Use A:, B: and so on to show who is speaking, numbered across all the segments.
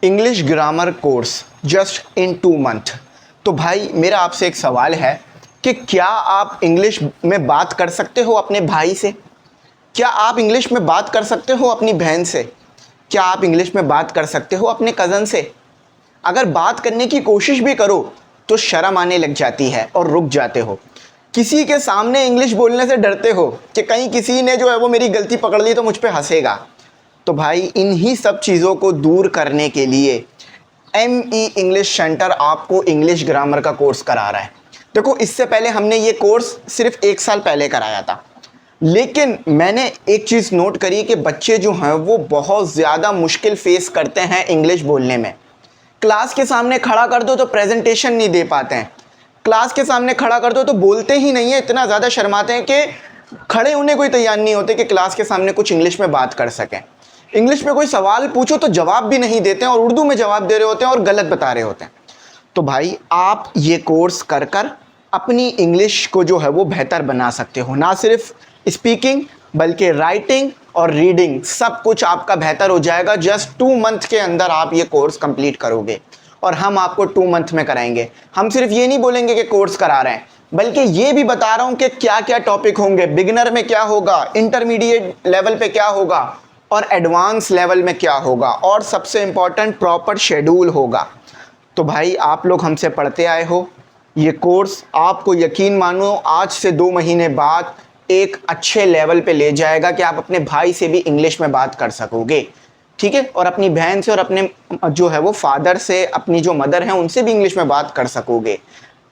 A: English grammar course just in 2 month. तो भाई मेरा आपसे एक सवाल है कि क्या आप इंग्लिश में बात कर सकते हो अपने भाई से? क्या आप इंग्लिश में बात कर सकते हो अपनी बहन से? क्या आप इंग्लिश में बात कर सकते हो अपने कज़न से? अगर बात करने की कोशिश भी करो तो शर्म आने लग जाती है और रुक जाते हो। किसी के सामने इंग्लिश बोलने से डरते हो कि कहीं किसी ने जो है वो मेरी गलती पकड़ ली तो मुझ पे हंसेगा। तो भाई इन्हीं सब चीज़ों को दूर करने के लिए ME इंग्लिश सेंटर आपको इंग्लिश ग्रामर का कोर्स करा रहा है। देखो, इससे पहले हमने ये कोर्स सिर्फ 1 साल पहले कराया था, लेकिन मैंने एक चीज़ नोट करी कि बच्चे जो हैं वो बहुत ज़्यादा मुश्किल फेस करते हैं इंग्लिश बोलने में। क्लास के सामने खड़ा कर दो तो प्रेजेंटेशन नहीं दे पाते हैं, क्लास के सामने खड़ा कर दो तो बोलते ही नहीं है, इतना ज़्यादा शर्माते हैं कि खड़े होने को ही तैयार नहीं होते कि क्लास के सामने कुछ इंग्लिश में बात कर सकें। इंग्लिश में कोई सवाल पूछो तो जवाब भी नहीं देते हैं और उर्दू में जवाब दे रहे होते हैं और गलत बता रहे होते हैं। तो भाई आप ये कोर्स कर कर अपनी इंग्लिश को जो है वो बेहतर बना सकते हो। ना सिर्फ स्पीकिंग बल्कि राइटिंग और रीडिंग सब कुछ आपका बेहतर हो जाएगा। जस्ट 2 मंथ के अंदर आप ये कोर्स कंप्लीट करोगे और हम आपको 2 मंथ में कराएंगे। हम सिर्फ ये नहीं बोलेंगे कि कोर्स करा रहे हैं, बल्कि ये भी बता रहा हूँ कि क्या क्या टॉपिक होंगे, बिगिनर में क्या होगा, इंटरमीडिएट लेवल पे क्या होगा और एडवांस लेवल में क्या होगा, और सबसे इम्पॉर्टेंट प्रॉपर शेड्यूल होगा। तो भाई आप लोग हमसे पढ़ते आए हो, ये कोर्स आपको यकीन मानो आज से 2 महीने बाद एक अच्छे लेवल पे ले जाएगा कि आप अपने भाई से भी इंग्लिश में बात कर सकोगे, ठीक है, और अपनी बहन से और अपने जो है वो फादर से, अपनी जो मदर हैं उनसे भी इंग्लिश में बात कर सकोगे।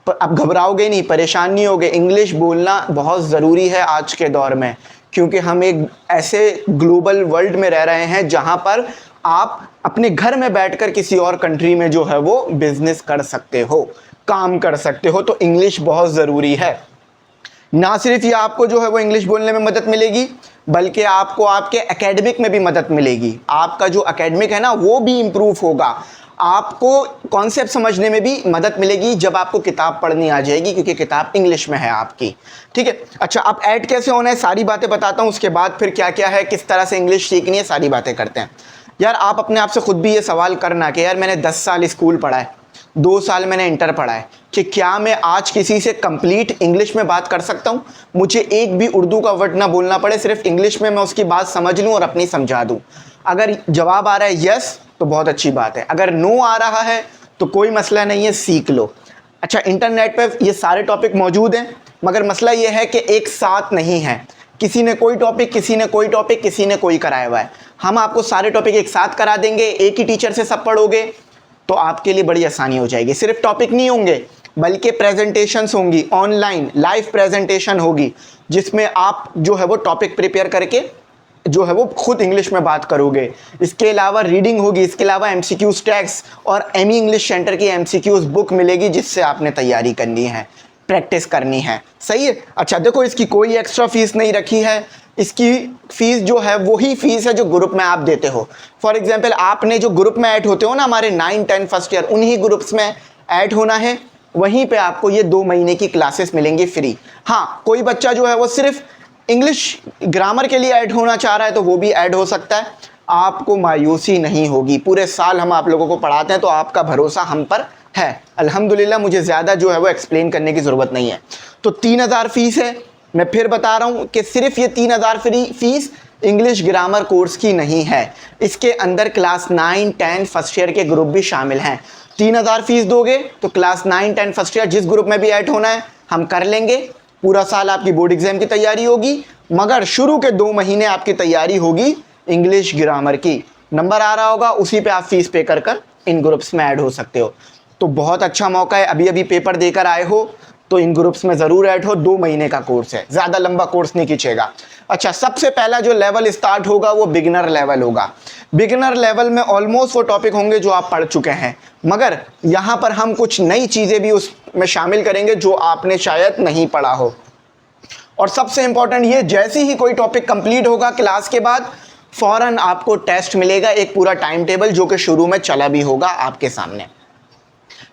A: पर अब घबराओगे नहीं, परेशान नहीं होगे। इंग्लिश बोलना बहुत ज़रूरी है आज के दौर में, क्योंकि हम एक ऐसे ग्लोबल वर्ल्ड में रह रहे हैं जहां पर आप अपने घर में बैठकर किसी और कंट्री में जो है वो बिजनेस कर सकते हो, काम कर सकते हो। तो इंग्लिश बहुत ज़रूरी है। ना सिर्फ ये आपको जो है वो इंग्लिश बोलने में मदद मिलेगी, बल्कि आपको आपके एकेडमिक में भी मदद मिलेगी। आपका जो एकेडमिक है ना वो भी इम्प्रूव होगा। आपको कॉन्सेप्ट समझने में भी मदद मिलेगी जब आपको किताब पढ़नी आ जाएगी, क्योंकि किताब इंग्लिश में है आपकी, ठीक है। अच्छा, अब ऐड कैसे होना है सारी बातें बताता हूँ, उसके बाद फिर क्या क्या है, किस तरह से इंग्लिश सीखनी है, सारी बातें करते हैं। यार आप अपने आप से खुद भी ये सवाल करना कि यार मैंने 10 साल स्कूल पढ़ा है, 2 साल मैंने इंटर पढ़ा है, कि क्या मैं आज किसी से कंप्लीट इंग्लिश में बात कर सकता हूँ? मुझे एक भी उर्दू का वर्ड ना बोलना पड़े, सिर्फ इंग्लिश में मैं उसकी बात समझ लूँ और अपनी समझा दूँ। अगर जवाब आ रहा है यस तो बहुत अच्छी बात है, अगर नो आ रहा है तो कोई मसला नहीं है, सीख लो। अच्छा, इंटरनेट पर ये सारे टॉपिक मौजूद हैं, मगर मसला ये है कि एक साथ नहीं है। किसी ने कोई टॉपिक, किसी ने कोई टॉपिक, किसी ने कोई कराया हुआ है। हम आपको सारे टॉपिक एक साथ करा देंगे, एक ही टीचर से सब पढ़ोगे तो आपके लिए बड़ी आसानी हो जाएगी। सिर्फ टॉपिक नहीं होंगे बल्कि प्रेजेंटेशंस होंगी, ऑनलाइन लाइव प्रेजेंटेशन होगी, जिसमें आप जो है वो टॉपिक प्रिपेयर करके जो है वो खुद इंग्लिश में बात करोगे। इसके अलावा रीडिंग होगी, इसके अलावा MCQs टैक्स और ME इंग्लिश सेंटर की MCQs बुक मिलेगी, जिससे आपने तैयारी करनी है, प्रैक्टिस करनी है। सही है। अच्छा देखो, इसकी कोई एक्स्ट्रा फीस नहीं रखी है। इसकी फीस जो है वही फीस है जो ग्रुप में आप देते हो। फॉर एग्जांपल, आपने जो ग्रुप में ऐड होते हो ना, हमारे 9, 10 फर्स्ट ईयर, उन्हीं ग्रुप्स में ऐड होना है। वहीं पे आपको ये 2 महीने की क्लासेस मिलेंगी फ्री। हाँ, कोई बच्चा जो है वो सिर्फ इंग्लिश ग्रामर के लिए ऐड होना चाह रहा है तो वो भी ऐड हो सकता है। आपको मायूसी नहीं होगी, पूरे साल हम आप लोगों को पढ़ाते हैं तो आपका भरोसा हम पर है अल्हम्दुलिल्लाह। मुझे ज़्यादा जो है वो एक्सप्लेन करने की ज़रूरत नहीं है। तो 3000 फीस है। मैं फिर बता रहा हूँ कि सिर्फ ये 3000 फीस इंग्लिश ग्रामर कोर्स की नहीं है, इसके अंदर क्लास 9, 10 फर्स्ट ईयर के ग्रुप भी शामिल हैं। 3000 फीस दोगे तो क्लास 9, 10 फर्स्ट ईयर जिस ग्रुप में भी ऐड होना है हम कर लेंगे। पूरा साल आपकी बोर्ड एग्जाम की तैयारी होगी, मगर शुरू के 2 महीने आपकी तैयारी होगी इंग्लिश ग्रामर की। नंबर आ रहा होगा, उसी पे आप फीस पे कर कर इन ग्रुप्स में ऐड हो सकते हो। तो बहुत अच्छा मौका है, अभी अभी पेपर देकर आए हो तो इन ग्रुप्स में ज़रूर ऐड हो। 2 महीने का कोर्स है, ज़्यादा लंबा कोर्स नहीं खींचेगा। अच्छा, सबसे पहला जो लेवल स्टार्ट होगा वो बिगिनर लेवल होगा। बिगिनर लेवल में ऑलमोस्ट वो टॉपिक होंगे जो आप पढ़ चुके हैं, मगर यहाँ पर हम कुछ नई चीज़ें भी उसमें शामिल करेंगे जो आपने शायद नहीं पढ़ा हो। और सबसे इंपॉर्टेंट ये, जैसे ही कोई टॉपिक कंप्लीट होगा क्लास के बाद फौरन आपको टेस्ट मिलेगा, एक पूरा टाइम टेबल जो कि शुरू में चला भी होगा आपके सामने।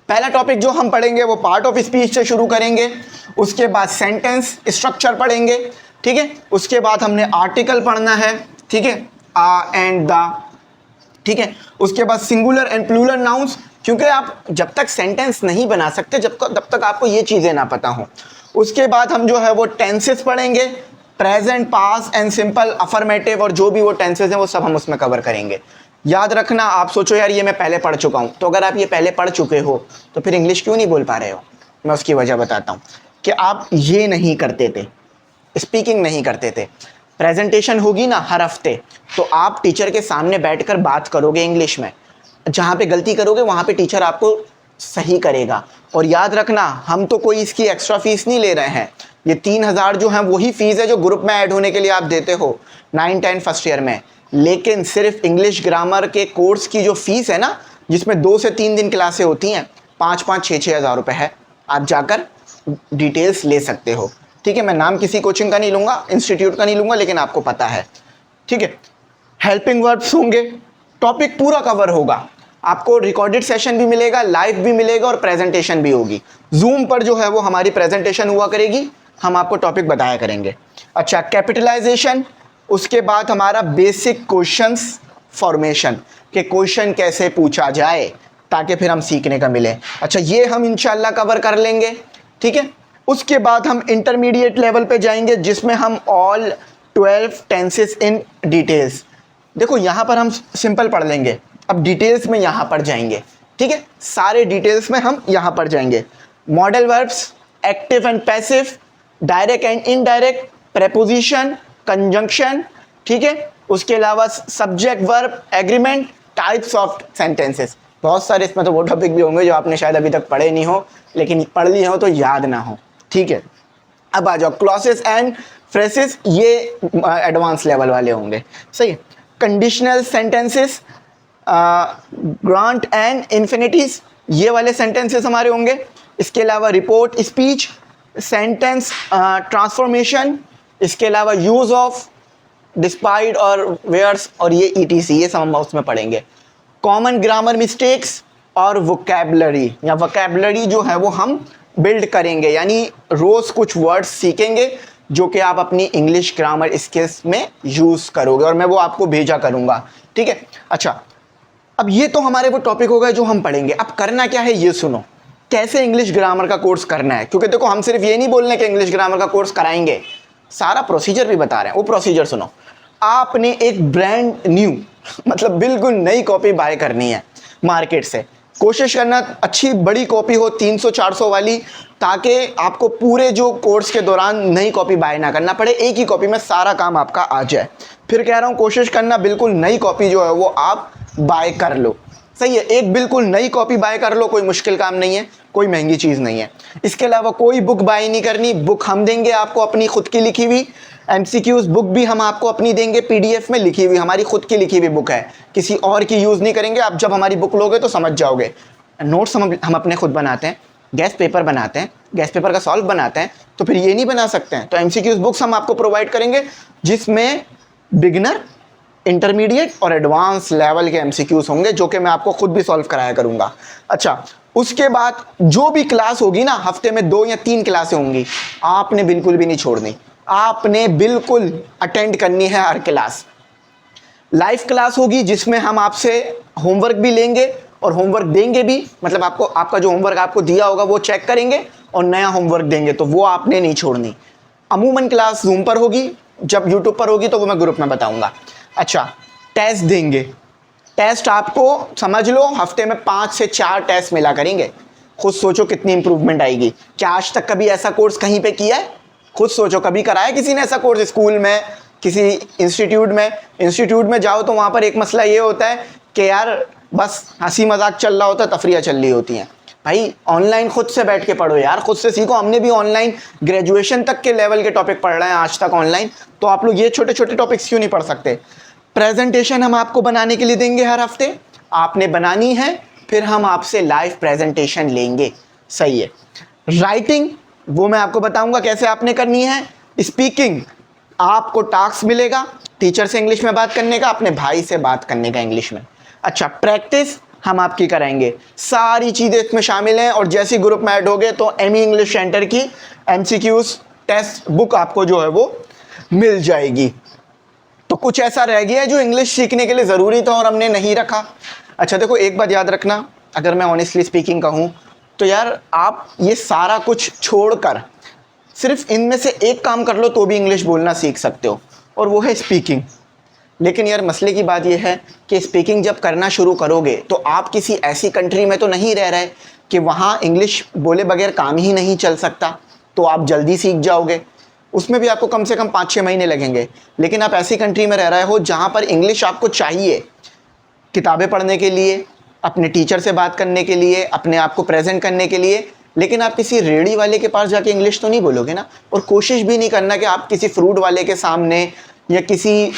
A: पहला टॉपिक जो हम पढ़ेंगे वो पार्ट ऑफ स्पीच से शुरू करेंगे, उसके बाद सेंटेंस स्ट्रक्चर पढ़ेंगे, ठीक है। उसके बाद हमने आर्टिकल पढ़ना है, ठीक है, आ एंड द, ठीक है। उसके बाद सिंगुलर एंड प्लूरल नाउन्स, क्योंकि आप जब तक सेंटेंस नहीं बना सकते तब तक आपको ये चीज़ें ना पता हो। उसके बाद हम जो है वो टेंसेस पढ़ेंगे, present, past and simple, affirmative, और जो भी वो टेंसेस हैं वो सब हम उसमें कवर करेंगे। याद रखना, आप सोचो यार ये मैं पहले पढ़ चुका हूँ, तो अगर आप ये पहले पढ़ चुके हो तो फिर इंग्लिश क्यों नहीं बोल पा रहे हो? मैं उसकी वजह बताता हूँ कि आप ये नहीं करते थे, स्पीकिंग नहीं करते थे। प्रेजेंटेशन होगी ना हर हफ्ते, तो आप टीचर के सामने बैठकर बात करोगे इंग्लिश में, जहाँ पे गलती करोगे वहाँ पे टीचर आपको सही करेगा। और याद रखना, हम तो कोई इसकी एक्स्ट्रा फीस नहीं ले रहे हैं, ये 3,000 जो है वही फीस है जो ग्रुप में ऐड होने के लिए आप देते हो 9-10 फर्स्ट ईयर में। लेकिन सिर्फ इंग्लिश ग्रामर के कोर्स की जो फीस है ना, जिसमें 2 से 3 दिन क्लासें होती हैं, 5-5, 6-6 हज़ार रुपये है। आप जाकर डिटेल्स ले सकते हो, ठीक है। मैं नाम किसी कोचिंग का नहीं लूँगा, इंस्टीट्यूट का नहीं लूँगा, लेकिन आपको पता है, ठीक है। हेल्पिंग वर्ब्स होंगे, टॉपिक पूरा कवर होगा, आपको रिकॉर्डेड सेशन भी मिलेगा, लाइव भी मिलेगा और प्रेजेंटेशन भी होगी। जूम पर जो है वो हमारी प्रेजेंटेशन हुआ करेगी, हम आपको टॉपिक बताया करेंगे। अच्छा, कैपिटलाइजेशन, उसके बाद हमारा बेसिक क्वेश्चंस फॉर्मेशन, के क्वेश्चन कैसे पूछा जाए ताकि फिर हम सीखने का मिले। अच्छा, ये हम इंशाल्लाह कवर कर लेंगे, ठीक है। उसके बाद हम इंटरमीडिएट लेवल पे जाएंगे, जिसमें हम ऑल 12 टेंसेस इन डिटेल्स। देखो यहाँ पर हम सिंपल पढ़ लेंगे, अब डिटेल्स में यहाँ पर जाएंगे, ठीक है। सारे डिटेल्स में हम यहाँ पर जाएंगे। Modal verbs, active and passive, direct and indirect, preposition, conjunction, ठीक है। उसके अलावा subject, verb, agreement, types of sentences. बहुत सारे इसमें तो वो टॉपिक भी होंगे जो आपने शायद अभी तक पढ़े नहीं हो, लेकिन पढ़ लिए हो तो याद ना हो, ठीक है। अब आ जाओ क्लॉसेस एंड फ्रेसेस, ये एडवांस लेवल वाले होंगे, सही है। Conditional sentences, grant and infinities, ये वाले सेंटेंसेस हमारे होंगे। इसके अलावा रिपोर्ट, स्पीच, सेंटेंस ट्रांसफॉर्मेशन, इसके अलावा यूज़ ऑफ, डिस्पाइट और वेयर्स, और ये ETC, ये सब हम उसमें पढ़ेंगे। कॉमन ग्रामर मिस्टेक्स और वोकैबुलरी, या वोकैबुलरी जो है वो हम बिल्ड करेंगे, यानी रोज़ कुछ वर्ड्स सीखेंगे जो कि आप अपनी इंग्लिश ग्रामर स्किल्स में यूज़ करोगे, और मैं वो आपको भेजा करूँगा, ठीक है। अच्छा, अब ये तो हमारे वो टॉपिक हो गए जो हम पढ़ेंगे। अब करना क्या है ये सुनो, कैसे इंग्लिश ग्रामर का कोर्स करना है, क्योंकि देखो हम सिर्फ ये नहीं बोल रहे कि इंग्लिश ग्रामर का कोर्स कराएंगे, सारा प्रोसीजर भी बता रहे हैं। वो प्रोसीजर सुनो, आपने एक ब्रांड न्यू मतलब बिल्कुल नई कॉपी बाय करनी है मार्केट से। कोशिश करना अच्छी बड़ी कॉपी हो, 300-400 वाली, ताकि आपको पूरे जो कोर्स के दौरान नई कॉपी बाय ना करना पड़े, एक ही कॉपी में सारा काम आपका आ जाए। फिर कह रहा हूँ, कोशिश करना बिल्कुल नई कॉपी जो है वो आप बाय कर लो, सही है। एक बिल्कुल नई कॉपी बाय कर लो, कोई मुश्किल काम नहीं है, कोई महंगी चीज़ नहीं है। इसके अलावा कोई बुक बाय नहीं करनी, बुक हम देंगे आपको अपनी खुद की लिखी हुई। MCQs बुक भी हम आपको अपनी देंगे, PDF में लिखी हुई, हमारी खुद की लिखी हुई बुक है, किसी और की यूज़ नहीं करेंगे। आप जब हमारी बुक लोगे तो समझ जाओगे। नोट्स हम अपने खुद बनाते हैं, गैस पेपर बनाते हैं, गैस पेपर का सॉल्व बनाते हैं, तो फिर ये नहीं बना सकते हैं। तो MCQs बुक्स हम आपको प्रोवाइड करेंगे, जिसमें बिगिनर, इंटरमीडिएट और एडवांस लेवल के MCQs होंगे, जो कि मैं आपको खुद भी सॉल्व कराया करूँगा। अच्छा, उसके बाद जो भी क्लास होगी ना, हफ्ते में 2 या 3 क्लासें होंगी, आपने बिल्कुल भी नहीं छोड़नी, आपने बिल्कुल अटेंड करनी है हर क्लास। लाइव क्लास होगी जिसमें हम आपसे होमवर्क भी लेंगे और होमवर्क देंगे भी, मतलब आपको आपका जो होमवर्क आपको दिया होगा वो चेक करेंगे और नया होमवर्क देंगे, तो वो आपने नहीं छोड़नी। अमूमन क्लास जूम पर होगी, जब यूट्यूब पर होगी तो वो मैं ग्रुप में बताऊंगा। अच्छा, टेस्ट देंगे, टेस्ट आपको समझ लो हफ्ते में 5 से 4 टेस्ट मिला करेंगे। खुद सोचो कितनी इंप्रूवमेंट आएगी। क्या आज तक कभी ऐसा कोर्स कहीं पे किया है? खुद सोचो, कभी कराया किसी ने ऐसा कोर्स स्कूल में, किसी इंस्टीट्यूट में? इंस्टीट्यूट में जाओ तो वहाँ पर एक मसला ये होता है कि यार बस हंसी मजाक चल रहा होता है, तफरीयाँ चल रही होती हैं। भाई ऑनलाइन खुद से बैठ के पढ़ो यार, खुद से सीखो। हमने भी ऑनलाइन ग्रेजुएशन तक के लेवल के टॉपिक पढ़ रहे हैं आज तक ऑनलाइन, तो आप लोग ये छोटे छोटे टॉपिक्स क्यों नहीं पढ़ सकते? प्रेजेंटेशन हम आपको बनाने के लिए देंगे हर हफ्ते, आपने बनानी है, फिर हम आपसे लाइव प्रेजेंटेशन लेंगे, सही है। राइटिंग वो मैं आपको बताऊंगा कैसे आपने करनी है। स्पीकिंग आपको टास्क मिलेगा टीचर से इंग्लिश में बात करने का, अपने भाई से बात करने का इंग्लिश में। अच्छा, प्रैक्टिस हम आपकी कराएंगे, सारी चीज़ें इसमें शामिल हैं। और जैसे ग्रुप में ऐड हो गए तो एमी इंग्लिश सेंटर की MCQs टेस्ट बुक आपको जो है वो मिल जाएगी। तो कुछ ऐसा रह गया है जो इंग्लिश सीखने के लिए ज़रूरी था और हमने नहीं रखा। अच्छा देखो, एक बात याद रखना, अगर मैं ऑनेस्टली स्पीकिंग कहूँ तो यार आप ये सारा कुछ छोड़कर सिर्फ इनमें से एक काम कर लो तो भी इंग्लिश बोलना सीख सकते हो, और वो है स्पीकिंग। लेकिन यार मसले की बात यह है कि स्पीकिंग जब करना शुरू करोगे तो आप किसी ऐसी कंट्री में तो नहीं रह रहे कि वहाँ इंग्लिश बोले बगैर काम ही नहीं चल सकता, तो आप जल्दी सीख जाओगे। उसमें भी आपको कम से कम 5-6 महीने लगेंगे। लेकिन आप ऐसी कंट्री में रह रहे हो जहाँ पर इंग्लिश आपको चाहिए किताबें पढ़ने के लिए, अपने टीचर से बात करने के लिए, अपने आप को प्रेजेंट करने के लिए। लेकिन आप किसी रेड़ी वाले के पास जाके इंग्लिश तो नहीं बोलोगे ना, और कोशिश भी नहीं करना कि आप किसी फ्रूट वाले के सामने या किसी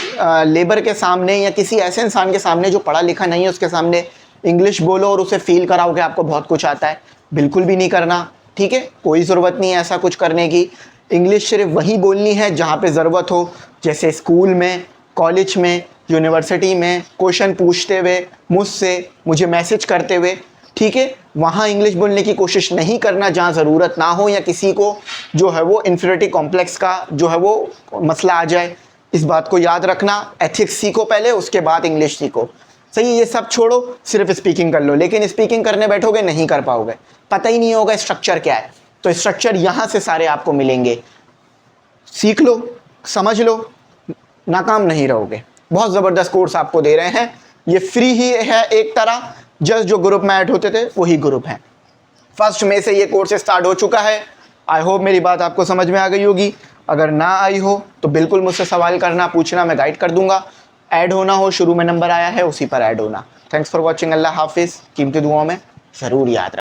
A: लेबर के सामने या किसी ऐसे इंसान के सामने जो पढ़ा लिखा नहीं है उसके सामने इंग्लिश बोलो और उसे फील कराओ कि आपको बहुत कुछ आता है। बिल्कुल भी नहीं करना, ठीक है? कोई ज़रूरत नहीं है ऐसा कुछ करने की। इंग्लिश सिर्फ वहीं बोलनी है जहाँ पे ज़रूरत हो, जैसे स्कूल में, कॉलेज में, यूनिवर्सिटी में, क्वेश्चन पूछते हुए, मुझसे, मुझे मैसेज करते हुए, ठीक है? वहाँ इंग्लिश बोलने की कोशिश नहीं करना जहाँ ज़रूरत ना हो या किसी को जो है वो इन्फीरियरिटी कॉम्प्लेक्स का जो है वो मसला आ जाए। इस बात को याद रखना। एथिक्स सीखो पहले, उसके बाद इंग्लिश सीखो। सही है? ये सब छोड़ो, सिर्फ स्पीकिंग कर लो। लेकिन स्पीकिंग करने बैठोगे नहीं कर पाओगे, पता ही नहीं होगा स्ट्रक्चर क्या है। तो स्ट्रक्चर यहाँ से सारे आपको मिलेंगे, सीख लो, समझ लो, नाकाम नहीं रहोगे। बहुत ज़बरदस्त कोर्स आपको दे रहे हैं, ये फ्री ही है एक तरह। जस्ट जो ग्रुप में ऐड होते थे वही ग्रुप है। 1 मई से ये कोर्स स्टार्ट हो चुका है। आई होप मेरी बात आपको समझ में आ गई होगी। अगर ना आई हो तो बिल्कुल मुझसे सवाल करना, पूछना, मैं गाइड कर दूंगा। ऐड होना हो, शुरू में नंबर आया है उसी पर ऐड होना। Thanks for watching. अल्लाह हाफिज़। कीमती दुआओं में ज़रूर याद रखना।